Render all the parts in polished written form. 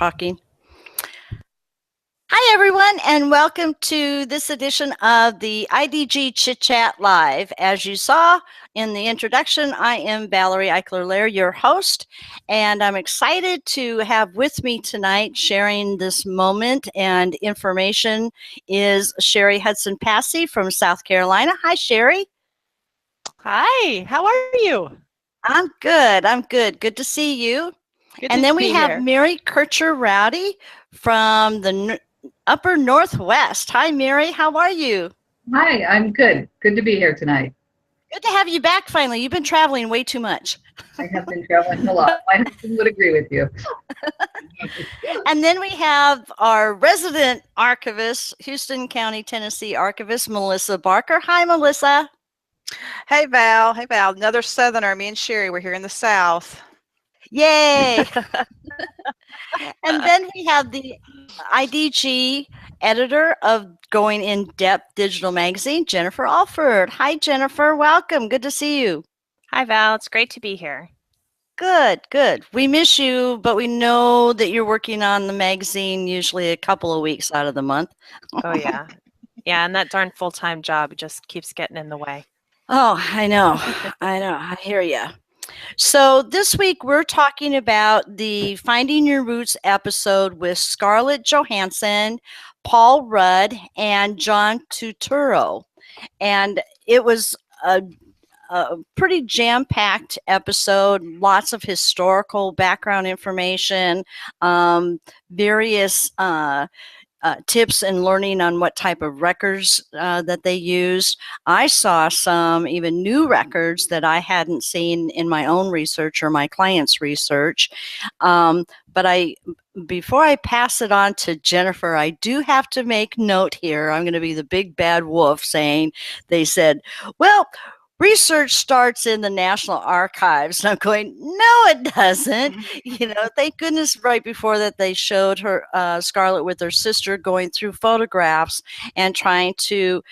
talking. Hi, everyone, and welcome to this edition of the IDG Chit Chat Live. As you saw in the introduction, I am Valerie Eichler Lair, your host, and I'm excited to have with me tonight sharing this moment and information is Sherry Hudson Passy from South Carolina. Hi, Sherry. Hi, how are you? I'm good. I'm good. Good to see you. Good And to then we be have here. Mary Kircher Rowdy from the Upper Northwest. Hi, Mary. How are you? Hi, I'm good. Good to be here tonight. Good to have you back finally. You've been traveling way too much. I have been traveling a lot. My husband would agree with you. And then we have our resident archivist, Houston County, Tennessee archivist, Melissa Barker. Hi, Melissa. Hey, Val. Hey, Val. Another Southerner. Me and Sherry, we're here in the South. Yay. And then we have the IDG editor of Going In Depth Digital Magazine, Jennifer Alford. Hi, Jennifer. Welcome. Good to see you. Hi, Val. It's great to be here. Good, good. We miss you, but we know that you're working on the magazine usually a couple of weeks out of the month. Oh, yeah. Yeah, and that darn full-time job just keeps getting in the way. Oh, I know. I hear you. So this week we're talking about the Finding Your Roots episode with Scarlett Johansson, Paul Rudd, and John Turturro. And it was a pretty jam-packed episode, lots of historical background information, various tips and learning on what type of records that they used. I saw some even new records that I hadn't seen in my own research or my clients' research. But before I pass it on to Jennifer, I do have to make note here. I'm going to be the big bad wolf saying they said, well, research starts in the National Archives. And I'm going, no, it doesn't. Thank goodness right before that they showed her, Scarlett with her sister going through photographs and trying to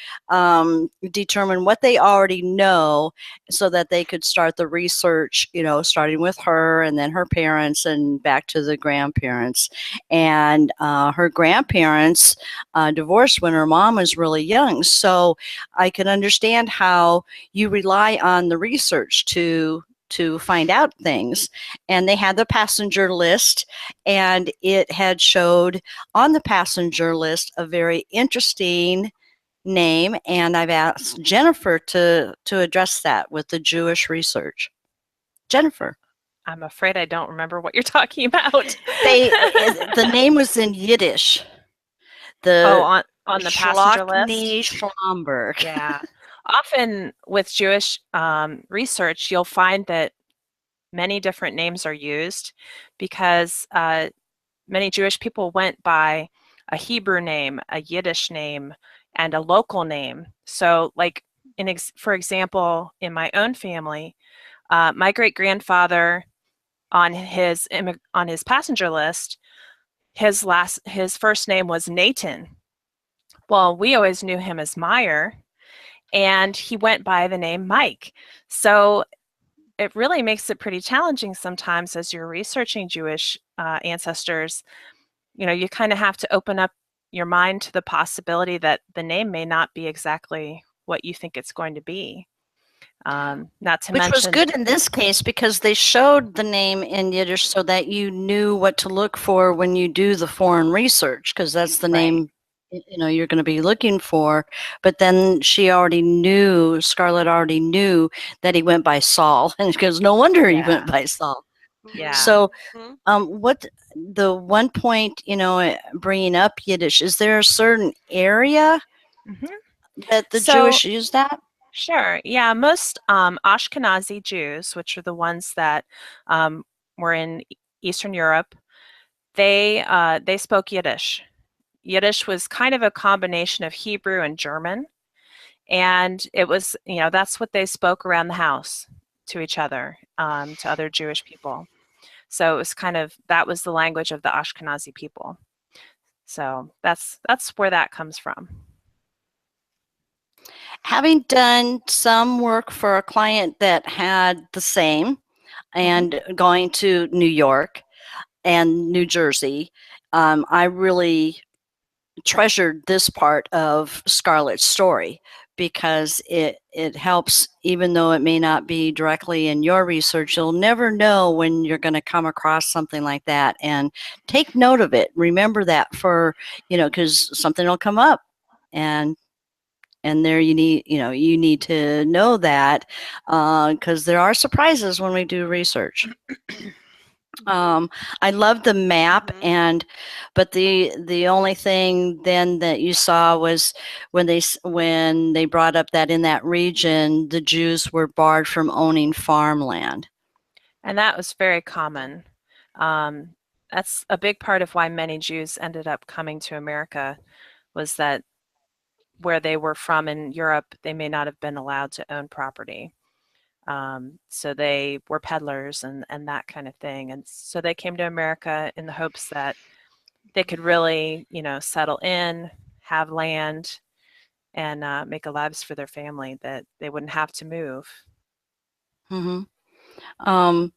determine what they already know so that they could start the research, starting with her and then her parents and back to the grandparents. And her grandparents divorced when her mom was really young. So I can understand how you rely on the research to find out things. And they had the passenger list, and it had showed on the passenger list a very interesting name. And I've asked Jennifer to address that with the Jewish research. Jennifer. I'm afraid I don't remember what you're talking about. The name was in Yiddish. On the passenger list? Schlomberg. Yeah. Often with Jewish research, you'll find that many different names are used because many Jewish people went by a Hebrew name, a Yiddish name, and a local name. So like, for example, in my own family, my great-grandfather on his passenger list, his first name was Nathan. Well, we always knew him as Meyer, and he went by the name Mike. So it really makes it pretty challenging sometimes as you're researching Jewish ancestors. You kind of have to open up your mind to the possibility that the name may not be exactly what you think it's going to be. Which was good in this case because they showed the name in Yiddish so that you knew what to look for when you do the foreign research, because that's the name you're going to be looking for. But then Scarlett already knew that he went by Saul, and because no wonder he went by Saul. Yeah. So what the one point, bringing up Yiddish, is there a certain area that the Jewish use that? Sure. Yeah. Most Ashkenazi Jews, which are the ones that were in Eastern Europe, they spoke Yiddish. Yiddish was kind of a combination of Hebrew and German. And it was, that's what they spoke around the house to each other, to other Jewish people. So it was that was the language of the Ashkenazi people. So that's where that comes from. Having done some work for a client that had the same and going to New York, and New Jersey. I really treasured this part of Scarlett's story because it helps, even though it may not be directly in your research. You'll never know when you're going to come across something like that, and take note of it. Remember that for, because something will come up, and there you need to know that, because there are surprises when we do research. I love the map, but the only thing then that you saw was when they brought up that in that region the Jews were barred from owning farmland, and that was very common. That's a big part of why many Jews ended up coming to America, was that where they were from in Europe, they may not have been allowed to own property. So they were peddlers and that kind of thing. And so they came to America in the hopes that they could really, settle in, have land, and make a lives for their family, that they wouldn't have to move. Mm-hmm. I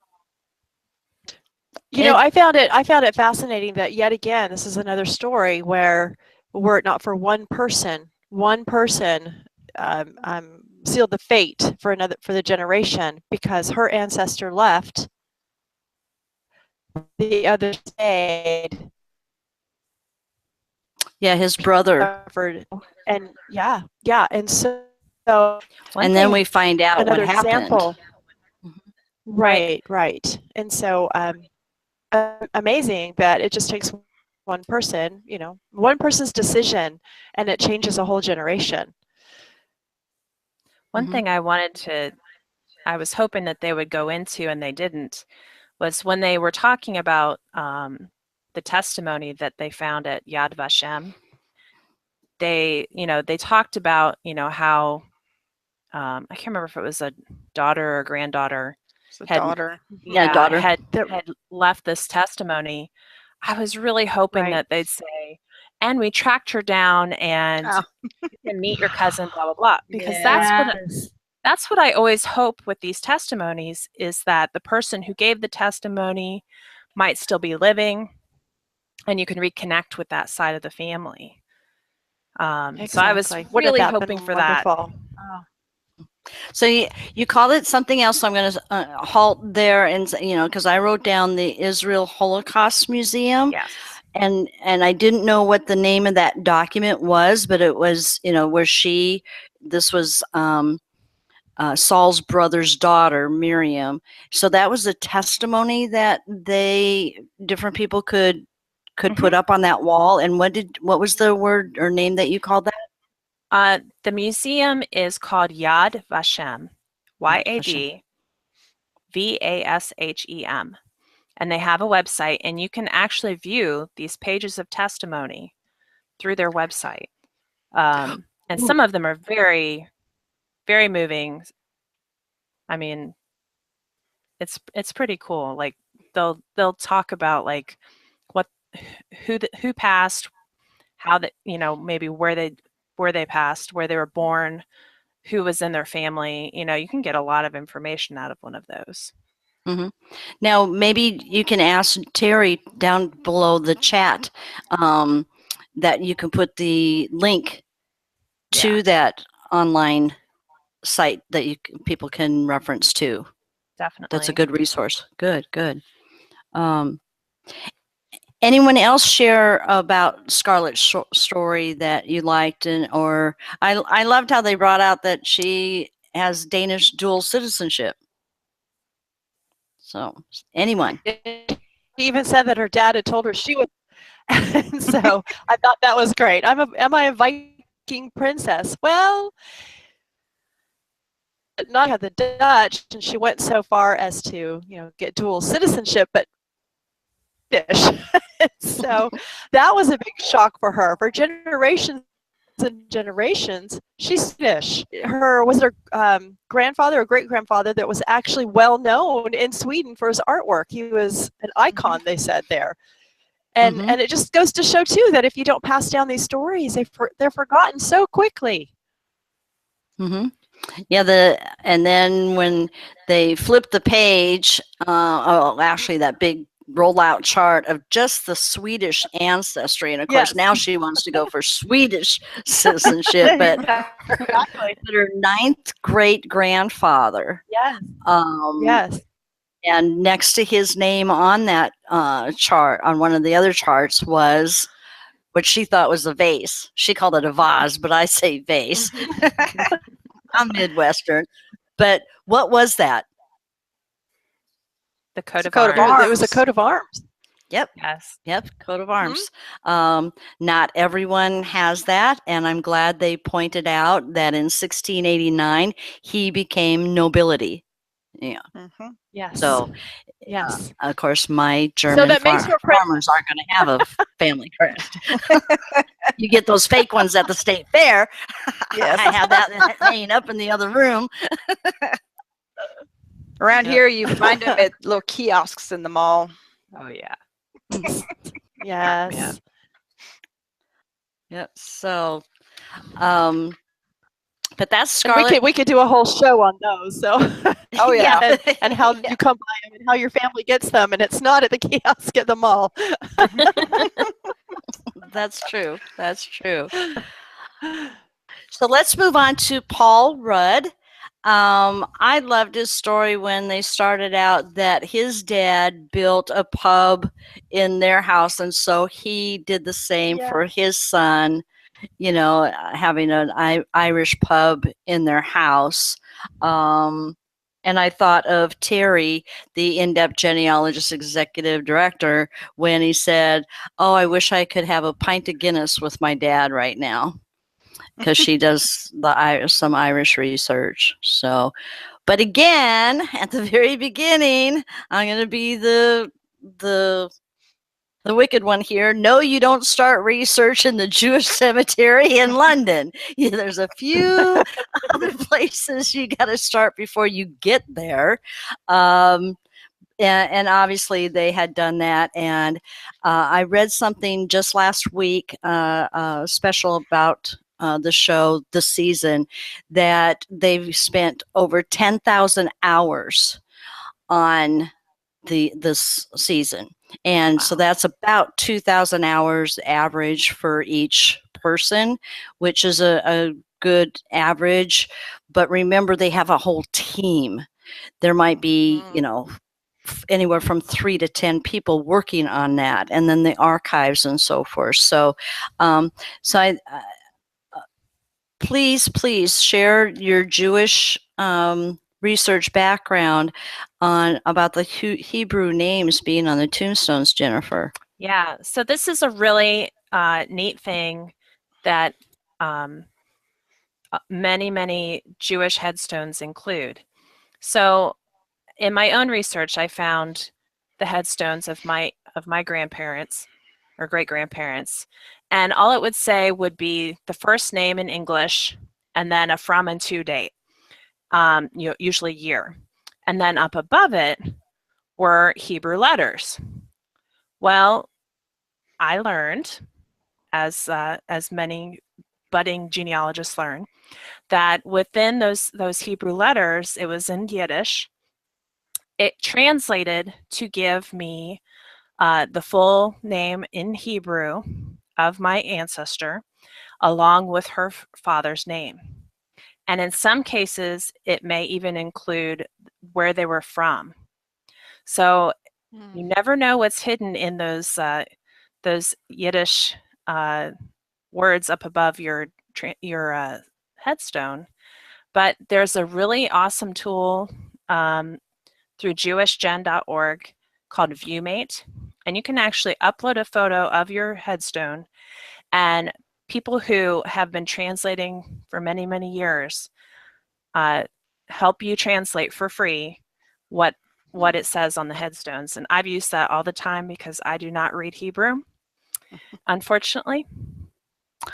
found it fascinating that yet again, this is another story where, were it not for one person sealed the fate for the generation, because her ancestor left, the other stayed. Yeah, his brother. And and so and then we find out another what happened. example. Right. And so amazing that it just takes one person, one person's decision, and it changes a whole generation. One thing I was hoping that they would go into, and they didn't, was when they were talking about the testimony that they found at Yad Vashem. They talked about, how, I can't remember if it was a daughter or granddaughter. Daughter. Daughter. Had left this testimony. I was really hoping that they'd say, and we tracked her down, and you can meet your cousin, blah, blah, blah. Because that's what I always hope with these testimonies, is that the person who gave the testimony might still be living, and you can reconnect with that side of the family. Exactly. So I was really hoping for that. So you called it something else. So I'm going to halt there, and because I wrote down the Israel Holocaust Museum. Yes. And I didn't know what the name of that document was, but it was, where this was Saul's brother's daughter, Miriam. So that was a testimony that different people could put up on that wall. And what was the word or name that you called that? The museum is called Yad Vashem, YAD VASHEM. And they have a website, and you can actually view these pages of testimony through their website. And some of them are very, very moving. I mean, it's pretty cool. Like they'll talk about like who passed, how that, maybe where they passed, where they were born, who was in their family. You can get a lot of information out of one of those. Mm-hmm. Now, maybe you can ask Terry down below the chat that you can put the link to that online site that people can reference to. Definitely. That's a good resource. Good. Anyone else share about Scarlett's story that you liked, or I loved how they brought out that she has Danish dual citizenship. So, anyone? She even said that her dad had told her she was. So I thought that was great. Am I a Viking princess? Well, not have the Dutch, and she went so far as to get dual citizenship, but British. So that was a big shock for her. For generations and generations, she's Swedish. Her grandfather or great grandfather that was actually well known in Sweden for his artwork. He was an icon, they said there. And and it just goes to show too that if you don't pass down these stories, they're forgotten so quickly. Yeah, and then when they flipped the page, actually that big rollout chart of just the Swedish ancestry. And of course, Yes. now she wants to go for Swedish citizenship, but Exactly. her ninth great grandfather. Yes. Um, Yes. And next to his name on that chart, on one of the other charts, was what she thought was a vase. She called it a vase, but I say vase. I'm Midwestern. But what was that? The coat of coat of arms. It was a coat of arms. Yep. Yes. Yep, coat of arms. Not everyone has that, and I'm glad they pointed out that in 1689 he became nobility. Yeah. Mm-hmm. Yes. So, yes. of course, my German that makes her farmers aren't going to have a family crest. You get those fake ones at the state fair. Yes. I have that hanging up in the other room. Around Yep. here, you find them at little kiosks in the mall. Oh yeah. Yes. Yep. So, but that's And Scarlett. we could do a whole show on those. So Oh, yeah. and how you come by them and how your family gets them, and it's not at the kiosk at the mall. That's true. That's true. So let's move on to Paul Rudd. I loved his story when they started out that his dad built a pub in their house, and so he did the same Yeah. for his son, having an Irish pub in their house. And I thought of Terry, the in-depth genealogist executive director, when he said, "Oh, I wish I could have a pint of Guinness with my dad right now," because she does some Irish research. So, but again, at the very beginning, I'm going to be the wicked one here. No, you don't start research in the Jewish cemetery in London. There's a few other places you got to start before you get there. And obviously they had done that. And I read something just last week, special about the show, the season, that they've spent over 10,000 hours on this season. And so that's about 2,000 hours average for each person, which is a good average. But remember, they have a whole team. There might be, anywhere from 3 to 10 people working on that, and then the archives and so forth. So, please share your Jewish research background about the Hebrew names being on the tombstones, Jennifer. Yeah, so this is a really neat thing that many Jewish headstones include. So in my own research, I found the headstones of my grandparents or great-grandparents, and all it would say would be the first name in English and then a from and to date, usually year. And then up above it were Hebrew letters. Well, I learned, as many budding genealogists learn, that within those Hebrew letters, it was in Yiddish. It translated to give me the full name in Hebrew of my ancestor, along with her father's name. And in some cases, it may even include where they were from. So you never know what's hidden in those Yiddish words up above your headstone. But there's a really awesome tool through jewishgen.org called ViewMate, and you can actually upload a photo of your headstone, and people who have been translating for many years help you translate for free what it says on the headstones. And I've used that all the time because I do not read Hebrew, unfortunately.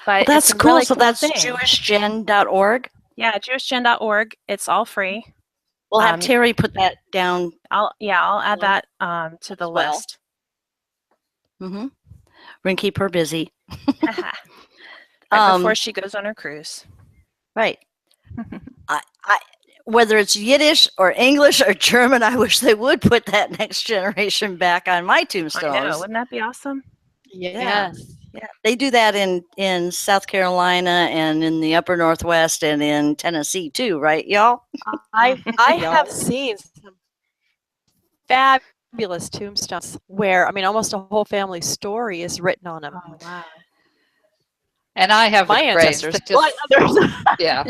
But well, that's cool. Really so cool that's thing. jewishgen.org. Yeah, jewishgen.org. It's all free. We'll have Terry put that down. I'll add that to the list. Mm-hmm. We're gonna keep her busy. Right before she goes on her cruise. Right. whether it's Yiddish or English or German, I wish they would put that next generation back on my I tombstones. know. Wouldn't that be awesome? Yes. Yeah, they do that in South Carolina and in the upper Northwest and in Tennessee too, right, y'all? I Y'all. have seen some fabulous tombstones where, I mean, almost a whole family story is written on them. Oh, wow. And I have My the graves ancestors, that just, but others. yeah,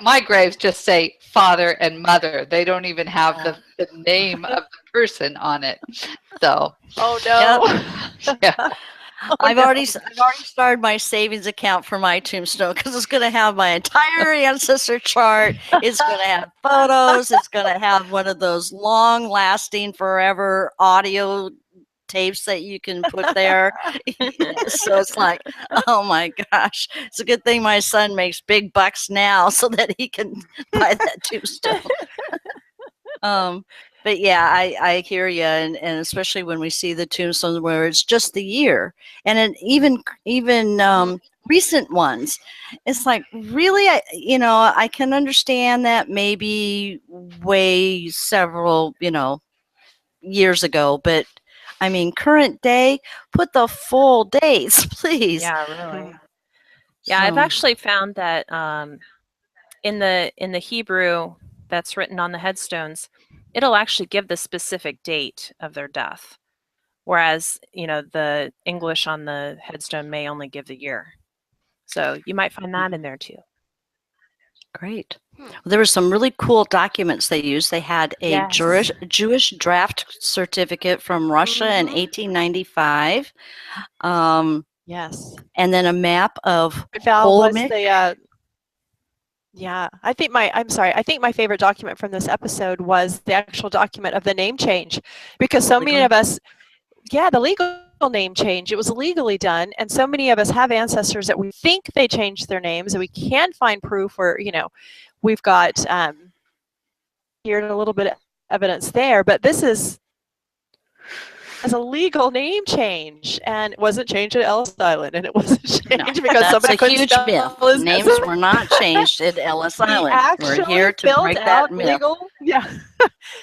my graves just say father and mother. They don't even have the name of the person on it. So, Oh no. yeah. Oh, I've no. already started my savings account for my tombstone because it's going to have my entire ancestor chart. It's going to have photos. It's going to have one of those long-lasting, forever audio tapes that you can put there. So it's like, oh my gosh, it's a good thing my son makes big bucks now so that he can buy that tombstone. But yeah, I hear you, and especially when we see the tombstones where it's just the year, and then even recent ones, it's like really, I can understand that maybe way several years ago, but I mean current day, put the full dates, please. Yeah, really. Yeah, I've So- actually found that in the Hebrew that's written on the headstones, it'll actually give the specific date of their death, whereas the English on the headstone may only give the year. So you might find that in there too. Great. Well, there were some really cool documents they used. They had a Yes. Jewish draft certificate from Russia in 1895, Yes. and then a map of Val, was Olmec. the yeah, I think my favorite document from this episode was the actual document of the name change, because so many of us, the legal name change, it was legally done, and so many of us have ancestors that we think they changed their names and we can find proof where we've got here a little bit of evidence there, but this is as a legal name change, and it wasn't changed at Ellis Island, and it wasn't changed because That's somebody a couldn't huge spell myth. his Names name. were not changed at Ellis Island. We're here to filled break that out myth. legal,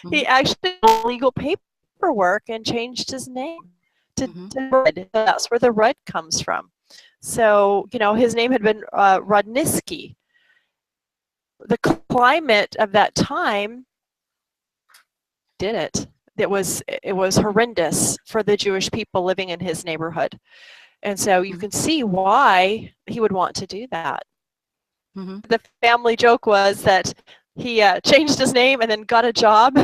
he actually did legal paperwork and changed his name to Rudd. So that's where the Rudd comes from. So his name had been Rudnisky. The climate of that time did it. It was horrendous for the Jewish people living in his neighborhood, and so you can see why he would want to do that. The family joke was that he changed his name and then got a job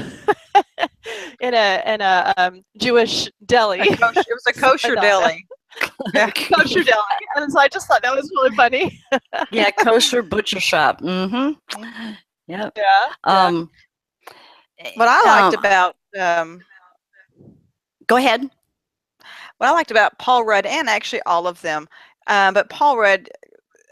in a Jewish deli. It was a kosher deli. Yeah, kosher deli, and so I just thought that was really funny. Yeah, kosher butcher shop. Yep. Yeah. What I liked about go ahead. what I liked about Paul Rudd, and actually all of them, but Paul Rudd,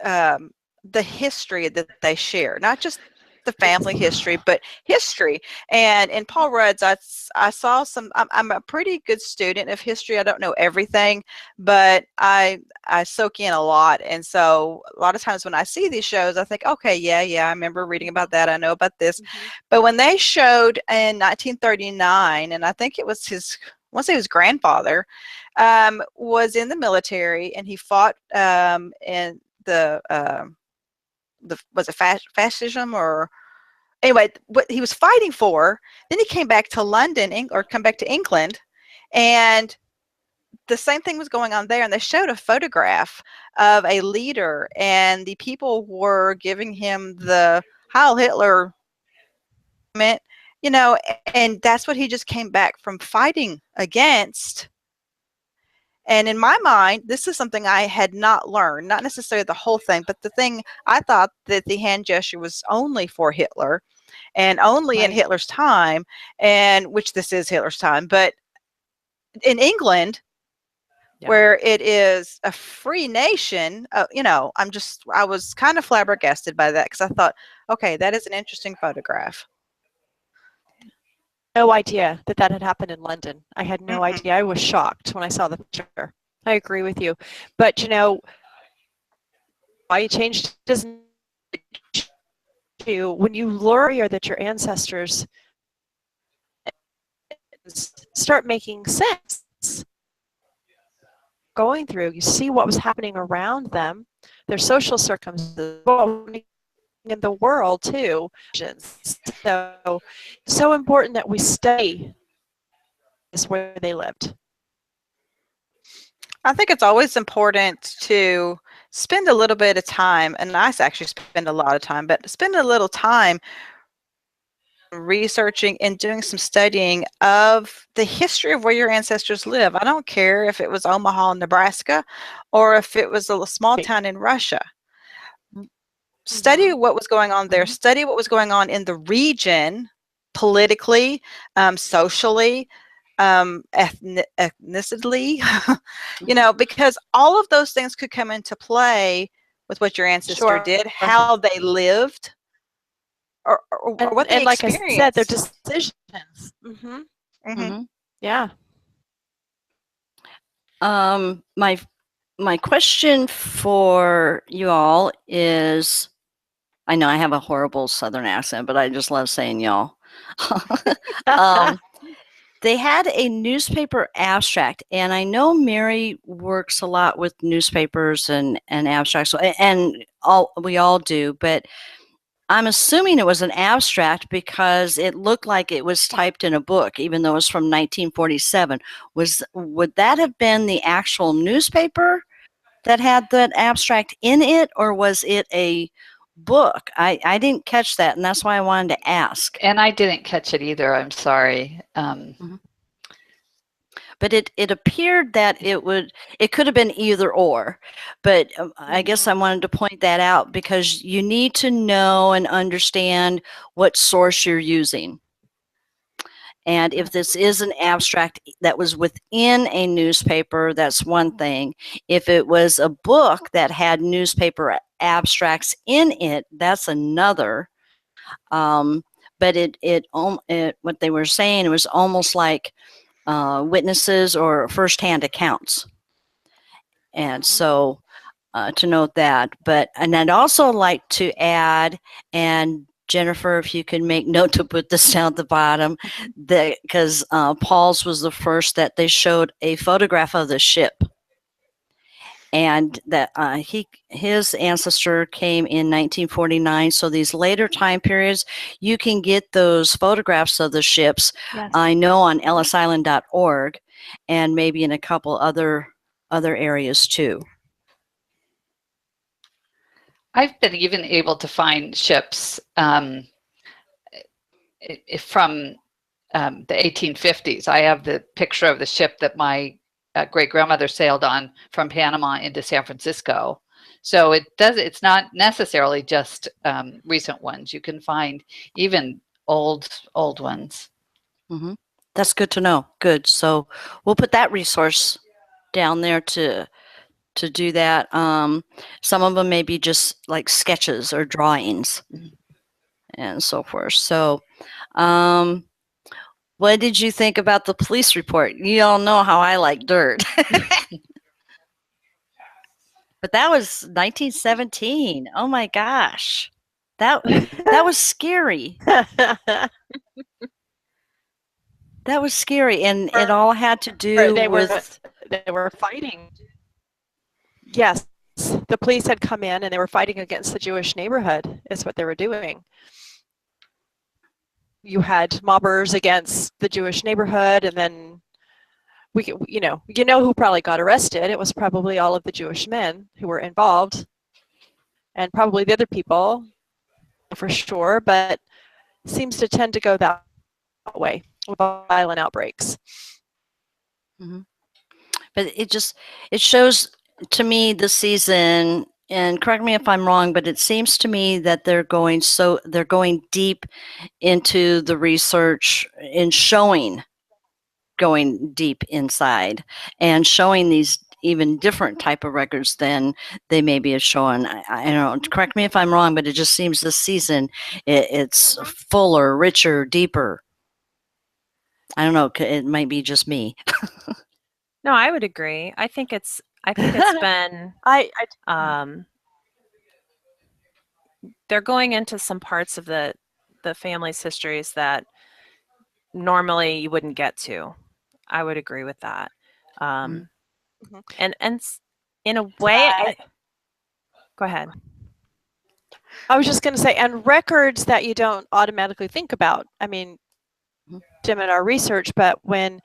the history that they share, not just the family history, but history. And in Paul Rudd's, I saw some. I'm a pretty good student of history. I don't know everything, but I soak in a lot. And so a lot of times when I see these shows, I think, okay, yeah, I remember reading about that. I know about this. But when they showed in 1939, and I think it was his, I want to say his grandfather, was in the military, and he fought in was it fascism, or anyway, what he was fighting for. Then he came back to London, or come back to England, and the same thing was going on there. And they showed a photograph of a leader, and the people were giving him the Heil Hitler, and that's what he just came back from fighting against. And in my mind, this is something I had not learned, not necessarily the whole thing, but the thing, I thought that the hand gesture was only for Hitler and only in Hitler's time, and which this is Hitler's time, but in England, where it is a free nation, I was kind of flabbergasted by that, because I thought, okay, that is an interesting photograph. No idea that had happened in London. I had no idea. I was shocked when I saw the picture. I agree with you. But why he changed his you, when you learn that your ancestors start making sense, going through, you see what was happening around them, their social circumstances, in the world too. So important that we study is where they lived. I think it's always important to spend a little bit of time, and I actually spend a lot of time, but spend a little time researching and doing some studying of the history of where your ancestors live. I don't care if it was Omaha, Nebraska, or if it was a small town in Russia. Study what was going on there. Study what was going on in the region, politically, socially, ethnicity, you know, because all of those things could come into play with what your ancestor did, how they lived, or what they experienced. Like I said, their decisions. Yeah. My question for you all is, I know I have a horrible Southern accent, but I just love saying y'all. They had a newspaper abstract, and I know Mary works a lot with newspapers and abstracts, and we all do, but I'm assuming it was an abstract because it looked like it was typed in a book, even though it was from 1947. Would that have been the actual newspaper that had that abstract in it, or was it a book? I didn't catch that, and that's why I wanted to ask. And I didn't catch it either. I'm sorry. But it appeared that it could have been either or. But I guess I wanted to point that out because you need to know and understand what source you're using. And if this is an abstract that was within a newspaper, that's one thing. If it was a book that had newspaper abstracts in it, that's another. But what they were saying, it was almost like witnesses or firsthand accounts. And so to note that. And I'd also like to add, and Jennifer, if you can make note to put this down at the bottom, because Paul's was the first that they showed a photograph of the ship. And that his ancestor came in 1949. So these later time periods, you can get those photographs of the ships. Yes. I know on ellisisland.org, and maybe in a couple other areas too. I've been even able to find ships from the 1850s. I have the picture of the ship that my great-grandmother sailed on from Panama into San Francisco. So it's not necessarily just recent ones. You can find even old ones. That's good to know. Good. So we'll put that resource down there to do that. Some of them may be just like sketches or drawings and so forth. So what did you think about the police report? You all know how I like dirt. But that was 1917. Oh my gosh. That was scary. That was scary, and it all had to do with they were fighting. Yes, the police had come in and they were fighting against the Jewish neighborhood. Is what they were doing. You had mobbers against the Jewish neighborhood, and then you know who probably got arrested. It was probably all of the Jewish men who were involved, and probably the other people, for sure. But seems to tend to go that way with violent outbreaks. But it shows to me this season, and correct me if I'm wrong, but it seems to me that they're going deep into the research and going deep inside and showing these even different type of records than they maybe have shown. I don't know, correct me if I'm wrong, but it just seems this season it's fuller, richer, deeper. I don't know, it might be just me. No, I would agree. I think it's been they're going into some parts of the family's histories that normally you wouldn't get to. I would agree with that. And in a way, go ahead. I was just going to say, and records that you don't automatically think about. I mean, Jim and our research, but when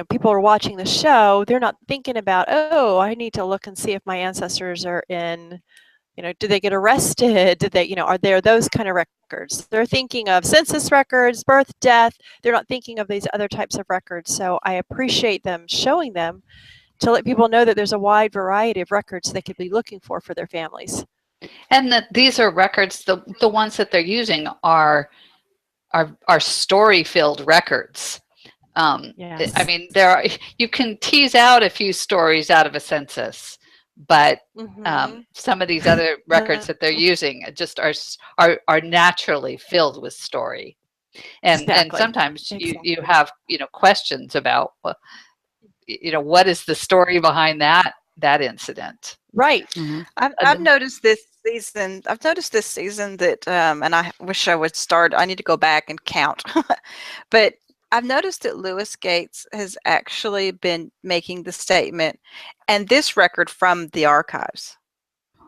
people are watching the show, they're not thinking about, oh, I need to look and see if my ancestors are in, did they get arrested? Did they, are there those kind of records? They're thinking of census records, birth, death. They're not thinking of these other types of records. So I appreciate them showing them to let people know that there's a wide variety of records they could be looking for their families. And that these are records, the ones that they're using are story-filled records. Yes. I mean, you can tease out a few stories out of a census, but some of these other records that they're using just are naturally filled with story. And sometimes you have questions about what is the story behind that incident. Right. I've noticed this season. That, and I wish I would start. I need to go back and count, but I've noticed that Louis Gates has actually been making the statement, and this record from the archives.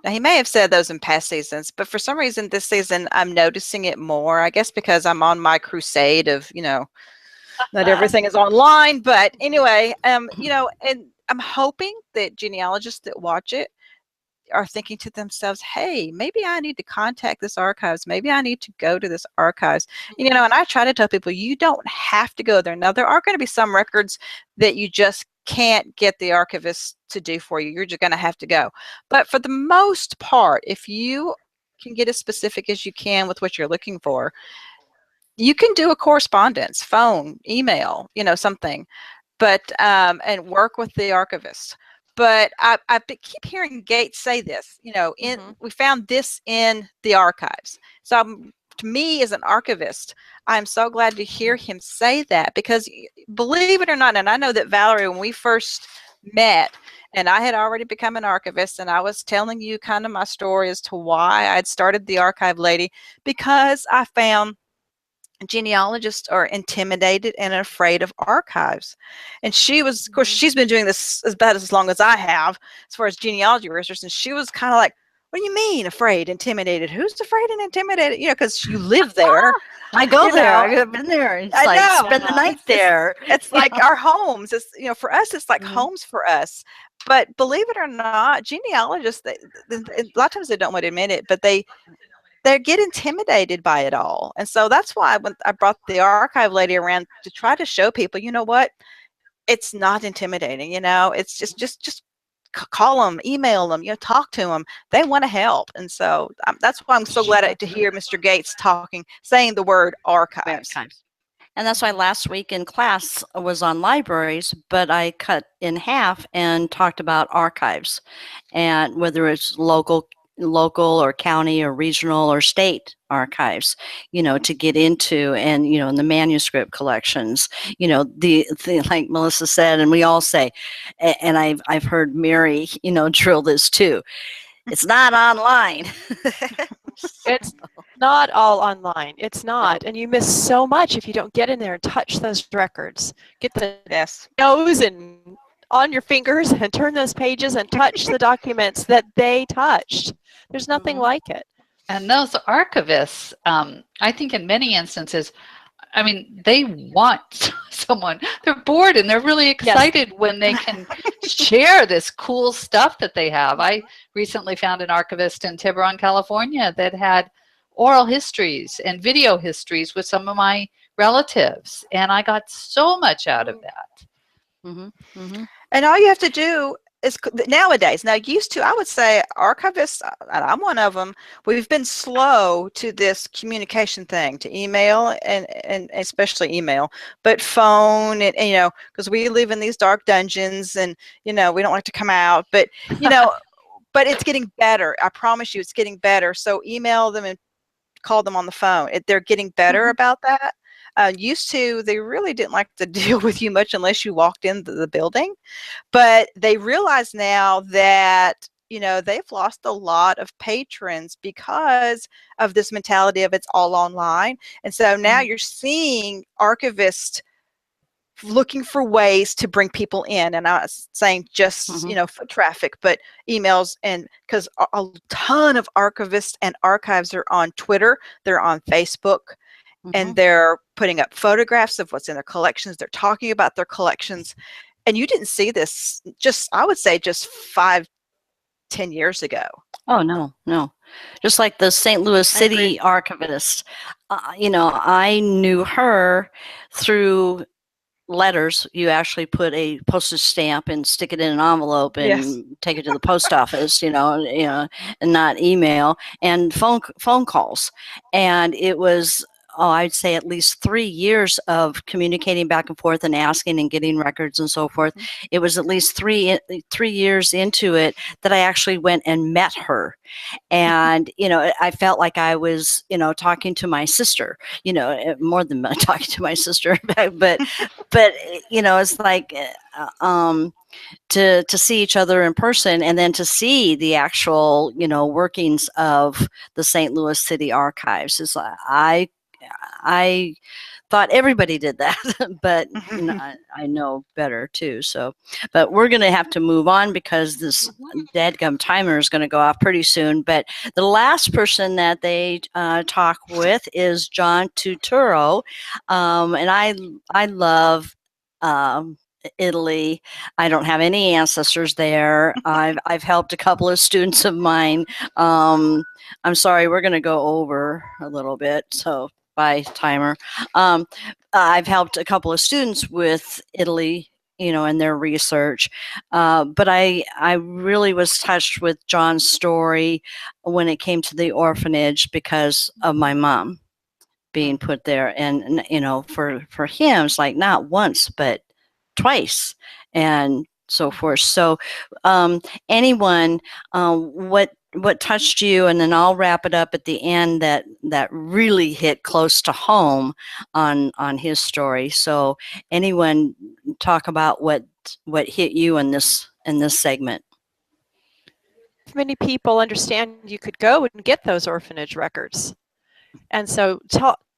Now, he may have said those in past seasons, but for some reason this season I'm noticing it more. I guess because I'm on my crusade of not everything is online, but anyway, and I'm hoping that genealogists that watch it are thinking to themselves, hey, maybe I need to contact this archives. Maybe I need to go to this archives. And I try to tell people, you don't have to go there. Now, there are going to be some records that you just can't get the archivist to do for you. You're just going to have to go. But for the most part, if you can get as specific as you can with what you're looking for, you can do a correspondence, phone, email, something, but and work with the archivist. But I keep hearing Gates say this, we found this in the archives. So to me, as an archivist, I'm so glad to hear him say that, because believe it or not, and I know that Valerie, when we first met, and I had already become an archivist, and I was telling you kind of my story as to why I'd started the Archive Lady, because I found genealogists are intimidated and afraid of archives. And she was, of course, she's been doing this about as long as I have as far as genealogy research, and she was kind of like, what do you mean afraid, intimidated? Who's afraid and intimidated? Because you live there. I go there. I've been there. It's spend the night there. It's like our homes. It's for us, it's like homes for us. But believe it or not, genealogists, a lot of times they don't want to admit it, but they get intimidated by it all. And so that's why when I brought the Archive Lady around to try to show people, you know what, it's not intimidating. It's just call them, email them, talk to them. They want to help. And so that's why I'm so glad to hear Mr. Gates saying the word archives. And that's why last week in class was on libraries, but I cut in half and talked about archives, and whether it's local or county or regional or state archives, to get into, and in the manuscript collections, the like Melissa said, and we all say, and I've heard Mary drill this too, it's not online. It's not all online. It's not. And you miss so much if you don't get in there and touch those records. Get the nose and on your fingers and turn those pages and touch the documents that they touched. There's nothing like it. And those archivists, I think in many instances, they want someone. They're bored and they're really excited when they can share this cool stuff that they have. I recently found an archivist in Tiburon, California that had oral histories and video histories with some of my relatives, and I got so much out of that. And all you have to do is nowadays, now used to, I would say archivists, and I'm one of them, we've been slow to this communication thing, to email and especially email, but phone and because we live in these dark dungeons and we don't like to come out, but but it's getting better. I promise you, it's getting better. So email them and call them on the phone. They're getting better about that. Used to, they really didn't like to deal with you much unless you walked into the building, but they realize now that you know, they've lost a lot of patrons because of this mentality of it's all online. And so now you're seeing archivists looking for ways to bring people in, and I was saying just you know, foot traffic, but emails, and because a ton of archivists and archives are on Twitter, they're on Facebook, and they're putting up photographs of what's in their collections, they're talking about their collections. And you didn't see this just, I would say, just 5-10 years ago. Oh, no. Just like the St. Louis City archivist, you know, I knew her through letters. You actually put a postage stamp and stick it in an envelope and take it to the post office, you know, and not email, and phone calls. And it was, I'd say at least 3 years of communicating back and forth and asking and getting records and so forth. It was at least 3 years into it that I actually went and met her. And, you know, I felt like I was, you know, talking to my sister, you know, more than talking to my sister, but, you know, it's like, to see each other in person, and then to see the actual, you know, workings of the St. Louis City Archives is, I thought everybody did that, but you know, I know better too. So, but we're going to have to move on because this dadgum timer is going to go off pretty soon. But the last person that they talk with is John Turturro, and I love Italy. I don't have any ancestors there. I've helped a couple of students of mine. I'm sorry, we're going to go over a little bit. So. By timer. I've helped a couple of students with Italy, you know, in their research. But I really was touched with John's story when it came to the orphanage because of my mom being put there. And you know, for him, it's like not once, but twice. And so forth. So anyone, what touched you, and then I'll wrap it up at the end, that really hit close to home on his story. So anyone talk about what hit you in this segment? Many people understand you could go and get those orphanage records. And so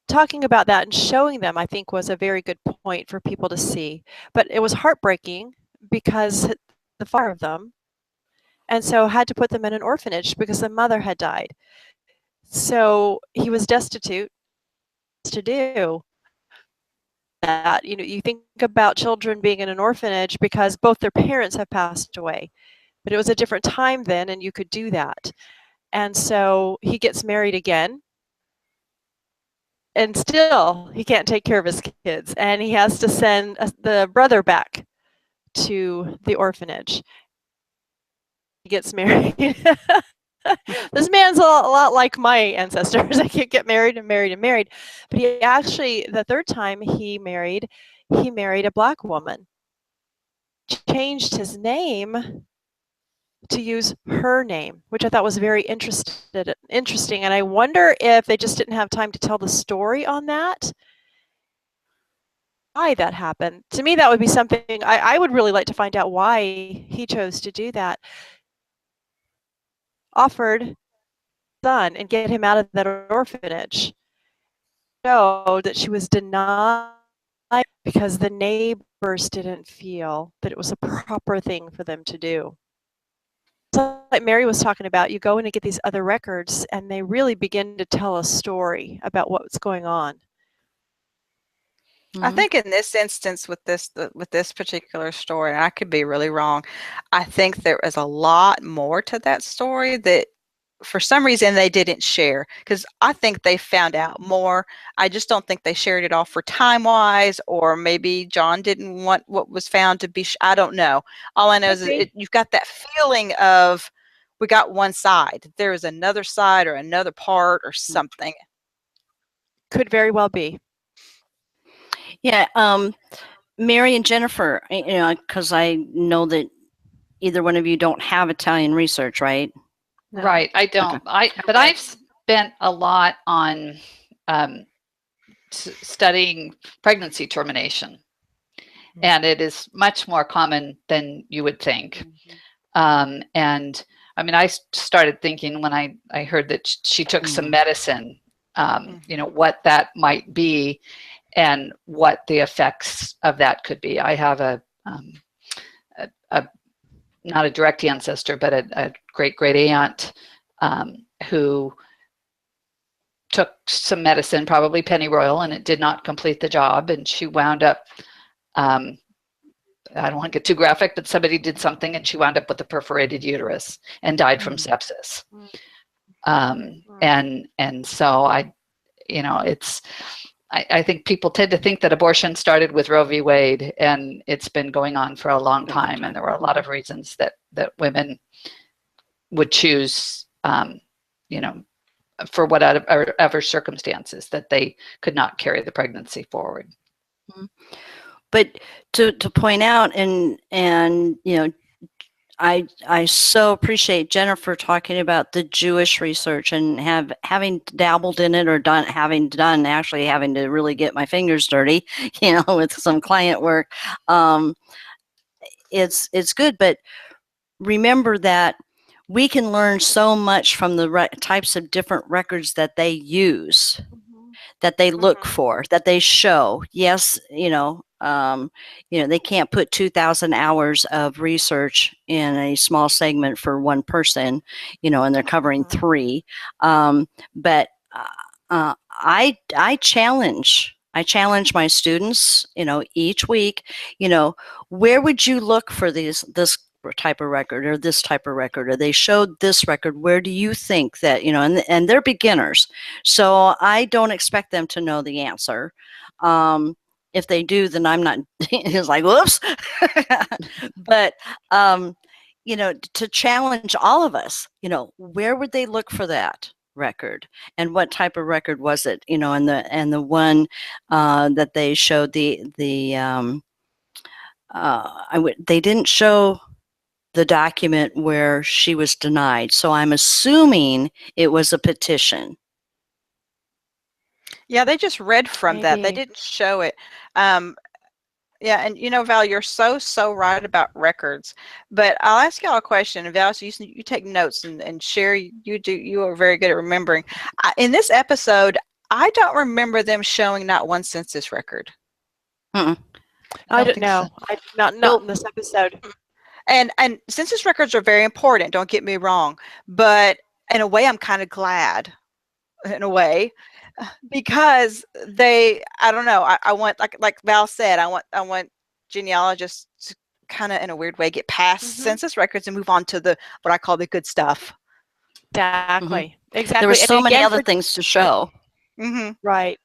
talking about that and showing them, I think, was a very good point for people to see. But it was heartbreaking because the far of them, and so had to put them in an orphanage because the mother had died. So he was destitute to do that. You know, you think about children being in an orphanage because both their parents have passed away, but it was a different time then, and you could do that. And so he gets married again, and still he can't take care of his kids, and he has to send the brother back to the orphanage. He gets married. This man's a lot like my ancestors. I can't get married and married and married. But he actually, the third time he married a Black woman. Changed his name to use her name, which I thought was very interesting. And I wonder if they just didn't have time to tell the story on that. Why that happened. To me, that would be something I would really like to find out why he chose to do that. Offered son and get him out of that orphanage. Know that she was denied because the neighbors didn't feel that it was a proper thing for them to do. So like Mary was talking about, you go in and get these other records and they really begin to tell a story about what's going on. I think in this instance with this particular story, and I could be really wrong, I think there is a lot more to that story that for some reason they didn't share, because I think they found out more. I just don't think they shared it all for time wise, or maybe John didn't want what was found to be, I don't know. All I know is you've got that feeling of we got one side. There is another side or another part or something. Could very well be. Yeah, Mary and Jennifer, you know, because I know that either one of you don't have Italian research, right? No. Right, I don't. Okay. But I've spent a lot on studying pregnancy termination, and it is much more common than you would think. And I mean, I started thinking when I heard that she took some medicine, you know, what that might be and what the effects of that could be. I have a not a direct ancestor, but a great aunt who took some medicine, probably pennyroyal, and it did not complete the job. And she wound up, I don't want to get too graphic, but somebody did something and she wound up with a perforated uterus and died from sepsis. And so you know, I think people tend to think that abortion started with Roe v. Wade, and it's been going on for a long time. And there were a lot of reasons that women would choose, you know, for whatever circumstances, that they could not carry the pregnancy forward. But to point out, and you know, I so appreciate Jennifer talking about the Jewish research and having dabbled in it, or having to really get my fingers dirty, you know, with some client work. It's good, but remember that we can learn so much from the types of different records that they use, that they look for, that they show. Yes, you know, they can't put 2,000 hours of research in a small segment for one person, you know, and they're covering 3. But I challenge my students, you know, each week, you know, where would you look for this type of record or this type of record, or they showed this record, where do you think that, you know, and they're beginners, so I don't expect them to know the answer. If they do, then I'm not, it's like, whoops. But you know, to challenge all of us, you know, where would they look for that record, and what type of record was it, you know, and the one that they showed, they didn't show the document where she was denied. So I'm assuming it was a petition. Yeah, they just read from that. They didn't show it. Yeah, and you know, Val, you're so right about records. But I'll ask y'all a question. Val, so you take notes and share. You are very good at remembering. In this episode, I don't remember them showing not one census record. I don't know. Not in this episode. And census records are very important, don't get me wrong, but in a way I'm kind of glad, in a way, because I don't know, I want, like Val said, I want genealogists to kind of, in a weird way, get past census records and move on to what I call the good stuff. Exactly. Exactly. There were so many other things to show. Right.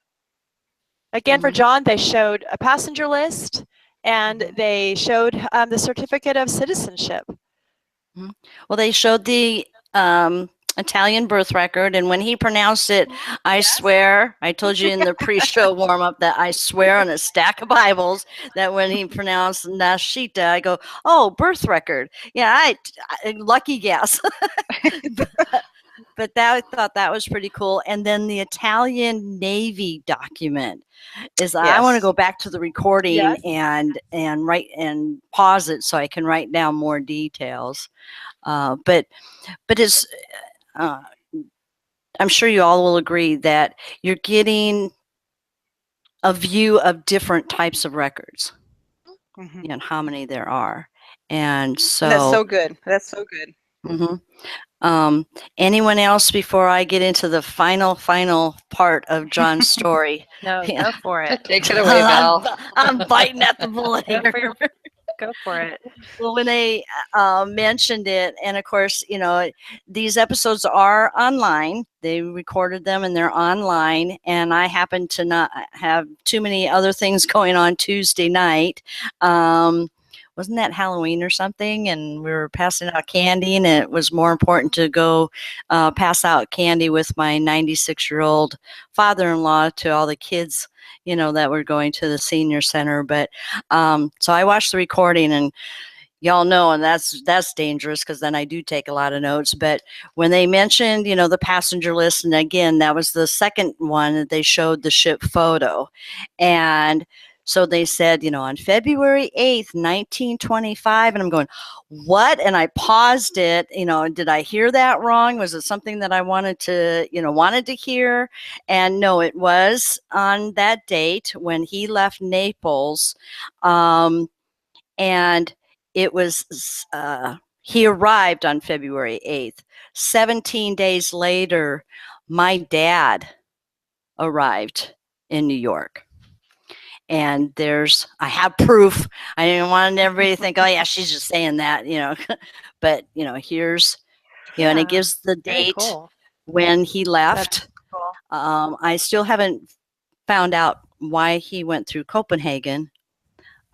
Again, for John, they showed a passenger list, and they showed the certificate of citizenship. Well, they showed the Italian birth record, and when he pronounced it, I swear, I told you in the pre-show warm-up that I swear on a stack of Bibles that when he pronounced Nascita, I go, oh, birth record. Yeah, I lucky guess. But I thought that was pretty cool. And then the Italian Navy document is, I want to go back to the recording and write and pause it so I can write down more details. But it's, I'm sure you all will agree that you're getting a view of different types of records and how many there are. And so that's so good. That's so good. Anyone else before I get into the final part of John's story? No, go for it. Take it away, Val. I'm biting at the bullet here. Go for it. Well, when they mentioned it, and of course, you know, these episodes are online. They recorded them and they're online. And I happen to not have too many other things going on Tuesday night. Wasn't that Halloween or something? And we were passing out candy, and it was more important to go pass out candy with my 96-year-old father-in-law to all the kids, you know, that were going to the senior center. But so I watched the recording, and y'all know, and that's dangerous because then I do take a lot of notes. But when they mentioned, you know, the passenger list, and again, that was the second one that they showed the ship photo, and So they said, on February 8th, 1925, and I'm going, what? And I paused it, did I hear that wrong? Was it something that I wanted to hear? And no, it was on that date when he left Naples. And it was, he arrived on February 8th. 17 days later, my dad arrived in New York. And I have proof. I didn't want everybody to think, oh yeah, she's just saying that, but here's, and it gives the date when he left. Cool. I still haven't found out why he went through Copenhagen.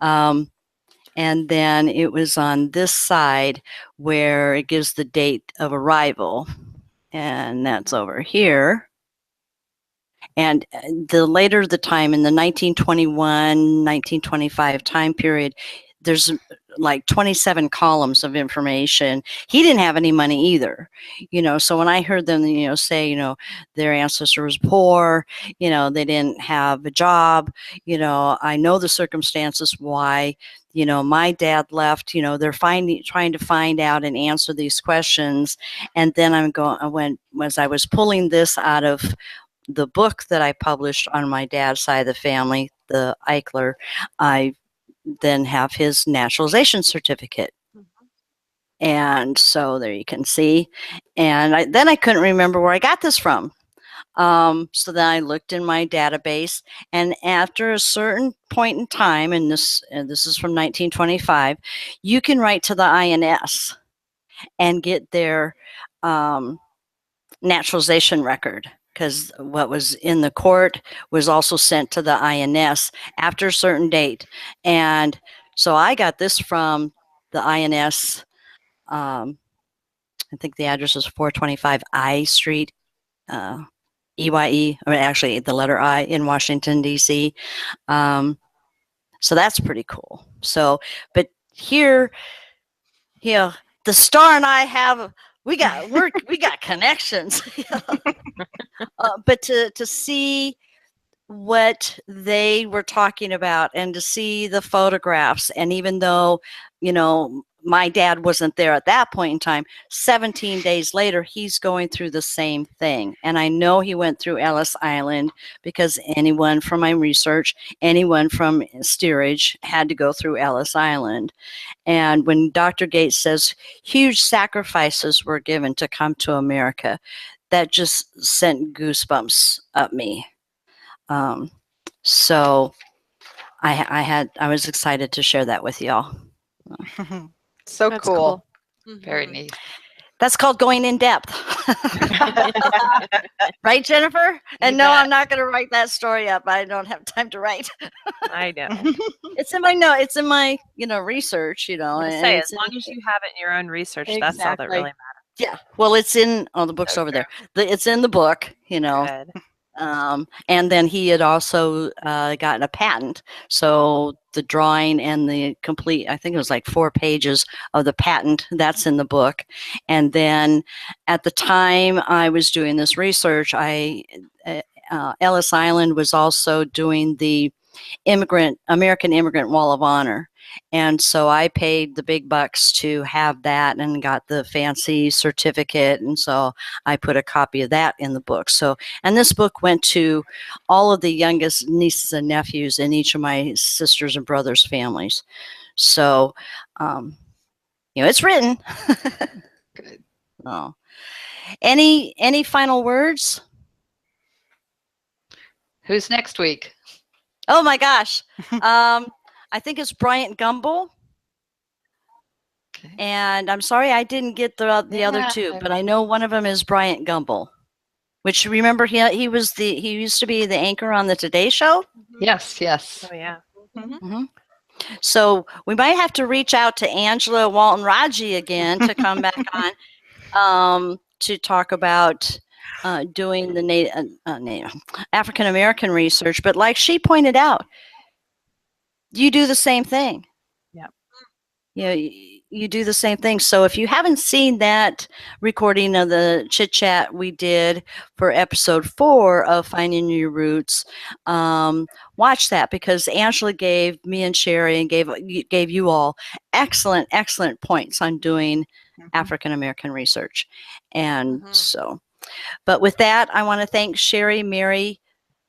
And then it was on this side where it gives the date of arrival, and that's over here. And the later the time, in the 1921, 1925 time period, there's like 27 columns of information. He didn't have any money either, so when I heard them, say, their ancestor was poor, they didn't have a job, I know the circumstances why, my dad left, they're trying to find out and answer these questions. And then as I was pulling this out of the book that I published on my dad's side of the family, the Eichler, I then have his naturalization certificate. And so there you can see. And then I couldn't remember where I got this from. So then I looked in my database, and after a certain point in time, and this is from 1925, you can write to the INS and get their naturalization record, because what was in the court was also sent to the INS after a certain date. And so I got this from the INS. I think the address is 425 I Street, EYE, or actually the letter I, in Washington, D.C. So that's pretty cool. So, but here, the Star and I have, we got connections. But to see what they were talking about, and to see the photographs, and even though, my dad wasn't there at that point in time, 17 days later, he's going through the same thing. And I know he went through Ellis Island, because anyone from my research, anyone from steerage had to go through Ellis Island. And when Dr. Gates says huge sacrifices were given to come to America, that just sent goosebumps up me. So I was excited to share that with y'all. So That's cool. Very neat. That's called going in depth. Right, Jennifer? And no, I'm not going to write that story up. I don't have time to write. I know. It's in my note. It's in my, research, I say, as long as you have it in your own research, that's all that really matters. Yeah. Well, it's in, the book's over there. It's in the book, Good. And then he had also gotten a patent. So the drawing and the complete, I think it was like 4 pages of the patent, that's in the book. And then at the time I was doing this research, Ellis Island was also doing the American Immigrant Wall of Honor. And so I paid the big bucks to have that and got the fancy certificate. And so I put a copy of that in the book. So, and this book went to all of the youngest nieces and nephews in each of my sisters and brothers' families. So, it's written. Good. Oh. Any final words? Who's next week? Oh my gosh. I think it's Bryant Gumbel. Okay. And I'm sorry I didn't get the other two, but I know one of them is Bryant Gumbel. Which, remember, he used to be the anchor on the Today Show. Yes. Oh, yeah. Mm-hmm. So we might have to reach out to Angela Walton Raji again to come back on to talk about doing the African American research. But like she pointed out, you do the same thing. Yeah. you do the same thing. So if you haven't seen that recording of the chit chat we did for episode 4 of Finding Your Roots, watch that, because Angela gave me and Sherry and gave you all excellent points on doing African American research. And so, but with that, I want to thank Sherry, Mary,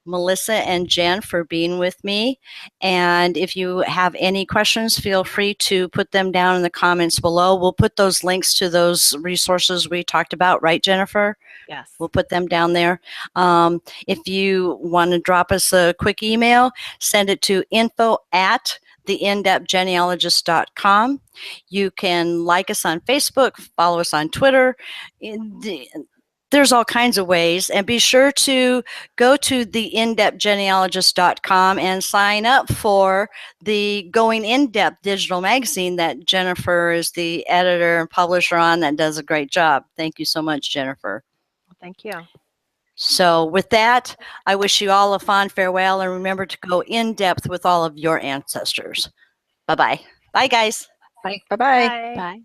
Melissa, and Jen for being with me. And if you have any questions, feel free to put them down in the comments below. We'll put those links to those resources we talked about, right, Jennifer? Yes. We'll put them down there. If you want to drop us a quick email, send it to info@theinDepthGenealogist.com. You can like us on Facebook, follow us on Twitter. There's all kinds of ways, and be sure to go to theinDepthGenealogist.com and sign up for the Going In Depth digital magazine that Jennifer is the editor and publisher on, that does a great job. Thank you so much, Jennifer. Thank you. So with that, I wish you all a fond farewell, and remember to go in depth with all of your ancestors. Bye-bye. Bye, guys. Bye. Bye-bye. Bye. Bye.